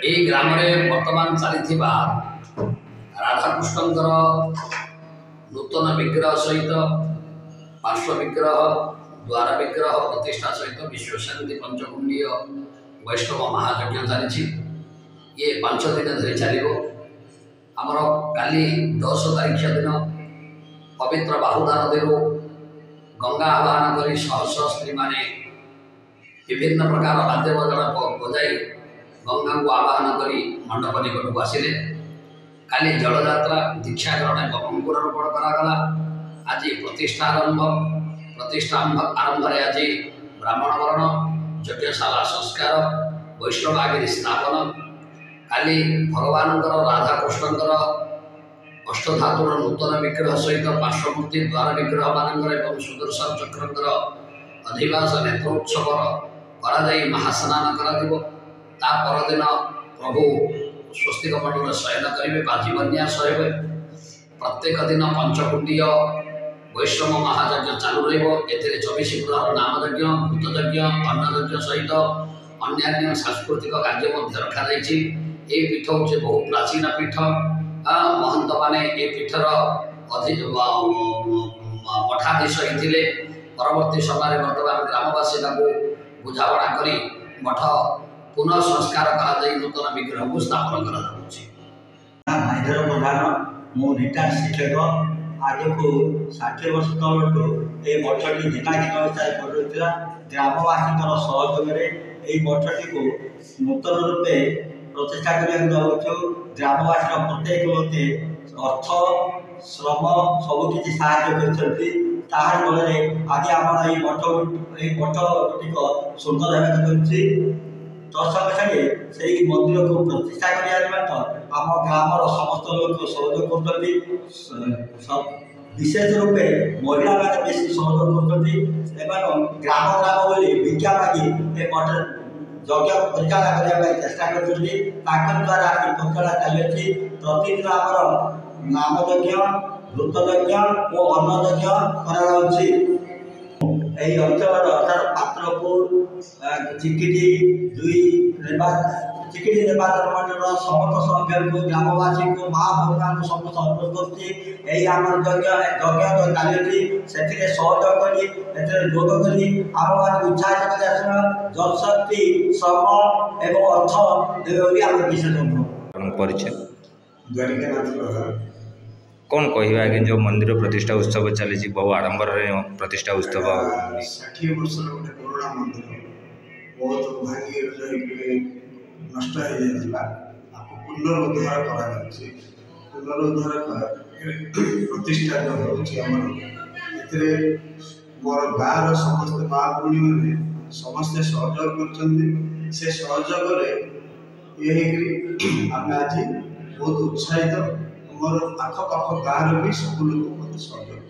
এই গ্রামে বর্তমান চালিথিবা রাধাকৃষ্ণଙ୍କର নূতନ ବିଗ୍ରହ ସହିତ ପାର୍ଶ୍ୱ ବିଗ୍ରହ ଦ୍ୱାର ବିଗ୍ରହ ପ୍ରତିଷ୍ଠା ସହିତ ବିଶ୍ୱଶାନ୍ତି ପଞ୍ଚକୁଣ୍ଡୀୟ ବୈଷ୍ଣବ ମହାଯଜ୍ଞ ଚାଲିଛି। ଇଏ 5 ଦିନ ଧରି ଚାଲିବ। ଆମର କାଲି 10 ତାରିଖ ଦିନ ପବିତ୍ର ବାହୁଡ଼ା ନଦୀରୁ ଗଙ୍ଗା ଆବାହନ କରି ଶହ ଶହ ସ୍ତ୍ରୀମାନେ ବିଭିନ୍ନ ପ୍ରକାର ବାଦ୍ୟ ବଜଣା ବଜାଇ ଗଙ୍ଗାକୁ ଆବାହନ କରି ମଣ୍ଡପ ନିକଟକୁ ଆସିଲେ। କାଲି ଜଳଯାତ୍ରା ଦୀକ୍ଷା ଗ୍ରହଣ ଏବଂ ଅଙ୍କୁରାରୋପଣ କରାଗଲା। ଆଜି ପ୍ରତିଷ୍ଠା ଆରମ୍ଭରେ ଆଜି ବ୍ରାହ୍ମଣ ବରଣ, ଯଜ୍ଞଶାଳା ସଂସ୍କାର, ବୈଷ୍ଣବାଗିରି ସ୍ଥାପନ। କାଲି ଭଗବାନଙ୍କର ରାଧାକୃଷ୍ଣଙ୍କର ଅଷ୍ଟଧାତୁର ନୂତନ ବିଗ୍ରହ ସହିତ ପାର୍ଶ୍ୱମୂର୍ତ୍ତି ଦ୍ୱାର ବିଗ୍ରହ ମାନଙ୍କର ଏବଂ ସୁଦର୍ଶନ ଚକ୍ରଙ୍କର ଅଧିବାସ ନେତ୍ର ଉତ୍ସବର କରାଯାଇ ମହାସ୍ନାନ କରାଯିବ। ତା ପରଦିନ ପ୍ରଭୁ ସ୍ୱସ୍ତିକ ମଣ୍ଡଳରେ ଶୟନ କରିବେ ବା ଜୀବନ୍ୟାସ ହେବେ। ପ୍ରତ୍ୟେକ ଦିନ ପଞ୍ଚକୁଣ୍ଡୀୟ ବୈଷ୍ଣବ ମହାଯଜ୍ଞ ଚାଲୁ ରହିବ। ଏଥିରେ 24 ପ୍ରହର ନାମଯଜ୍ଞ, ଭୂତଯଜ୍ଞ, ଅନ୍ନଯଜ୍ଞ ସହିତ ଅନ୍ୟାନ୍ୟ ସାଂସ୍କୃତିକ କାର୍ଯ୍ୟ ମଧ୍ୟ ରଖାଯାଇଛି। ଏହି ପୀଠ ହେଉଛି ବହୁ ପ୍ରାଚୀନ ପୀଠ। ମହନ୍ତମାନେ ଏ ପୀଠର ମଠାଧୀଶ ହୋଇଥିଲେ। ପରବର୍ତ୍ତୀ ସମୟରେ ବର୍ତ୍ତମାନ ଗ୍ରାମବାସୀ ତାକୁ ବୁଝାମଣା କରି ମଠ ପୁନଃ ସଂସ୍କାର କରାଯାଇ ନୂତନ ବିଗ୍ରହକୁ ସ୍ଥାପନ କରାଯାଉଛି। ମାଇଧର ପ୍ରଧାନ, ମୁଁ ରିଟାୟାର୍ଡ ଶିକ୍ଷକ। ଆଜକୁ 60 ବର୍ଷ ତଳଠୁ ଏହି ମଠଟି ଦିନାଧିକ ହିସାବରେ ପଡ଼ିଥିଲା। ଗ୍ରାମବାସୀଙ୍କର ସହଯୋଗରେ ଏହି ମଠଟିକୁ ନୂତନ ରୂପେ ପ୍ରତିଷ୍ଠା କରିବାକୁ ଯାଉଛୁ। ଗ୍ରାମବାସୀର ପ୍ରତ୍ୟେକ ଲୋକେ ଅର୍ଥ, ଶ୍ରମ ସବୁକିଛି ସାହାଯ୍ୟ କରିଛନ୍ତି। ତାହାର ଫଳରେ ଆଜି ଆମର ଏହି ମଠଗୁଡ଼ିକ ସୁନ୍ଦର ହେବାକୁ ଯାଉଛି। ତତ୍ସଙ୍ଗେ ସଙ୍ଗେ ସେହି ମନ୍ଦିରକୁ ପ୍ରତିଷ୍ଠା କରିବା ନିମନ୍ତେ ଆମ ଗ୍ରାମର ସମସ୍ତ ଲୋକ ସହଯୋଗ କରୁଛନ୍ତି। ବିଶେଷ ରୂପେ ମହିଳାମାନେ ବେଶୀ ସହଯୋଗ କରୁଛନ୍ତି। ଏବଂ ଗ୍ରାମ ବୋଲି ଭିକ୍ଷା ମାଗି ଏ ମଠ ଯଜ୍ଞ ପରିଚାଳନା କରିବା ପାଇଁ ଚେଷ୍ଟା କରୁଛନ୍ତି। ତାଙ୍କ ଦ୍ୱାରା ଏ ପରିଚାଳନା ଚାଲିଅଛି। ପ୍ରତିଦିନ ଆମର ନାମଯଜ୍ଞ, ଭୂତଯଜ୍ଞ ଓ ଅନ୍ନଯଜ୍ଞ କରାଯାଉଛି। ଏହି ଅଞ୍ଚଳର ଅର୍ଥାତ୍ ପାତ୍ରପୁର, ଚିକିଟି ନିର୍ବାଚନ ମଣ୍ଡଳର ସମସ୍ତ ସଭ୍ୟଙ୍କୁ, ଗ୍ରାମବାସୀଙ୍କୁ, ମା ଭଉଣୀମାନଙ୍କୁ ସମସ୍ତ ଅନୁରୋଧ କରୁଛି। ଏହି ଆମର ଯଜ୍ଞ ଚାଲିଛି। ସେଥିରେ ସହଯୋଗ କରି, ଏଥିରେ ଯୋଗ କରି ଆମମାନଙ୍କୁ ଉତ୍ସାହିତ କରିବା ସହ ଜନଶକ୍ତି, ଶ୍ରମ ଏବଂ ଅର୍ଥ ଦେବେ ବୋଲି ଆମେ ବିଶେଷ ଅନୁରୋଧ ପରିଚୟ ଦ୍ୱାରିକାନାଥ ପ୍ରଧାନ। କ'ଣ କହିବା ଆଜ୍ଞା, ଯେଉଁ ମନ୍ଦିର ପ୍ରତିଷ୍ଠା ଉତ୍ସବ ଚାଲିଛି, ବହୁ ଆଡ଼ମ୍ବରରେ ପ୍ରତିଷ୍ଠା ଉତ୍ସବ। 60 ବର୍ଷର ଗୋଟେ ପୁରୁଣା ମନ୍ଦିର ବହୁତ ଭାଙ୍ଗି ନଷ୍ଟ ହୋଇଯାଇଥିଲା। ତାକୁ ପୁନରୁଦ୍ଧାର କରାଯାଉଛି। ପୁନରୁଦ୍ଧାର ପ୍ରତିଷ୍ଠା ଯେଉଁ ହେଉଛି ଆମର, ଏଥିରେ ମୋର ଗାଁର ସମସ୍ତେ ମା ଭଉଣୀମାନେ ସମସ୍ତେ ସହଯୋଗ କରୁଛନ୍ତି। ସେ ସହଯୋଗରେ ଇଏ ହେଇକରି ଆମେ ଆଜି ବହୁତ ଉତ୍ସାହିତ। ମୋର ଆଖପାଖ ଗାଁର ବି ସବୁ ଲୋକ ମୋତେ ସହଯୋଗ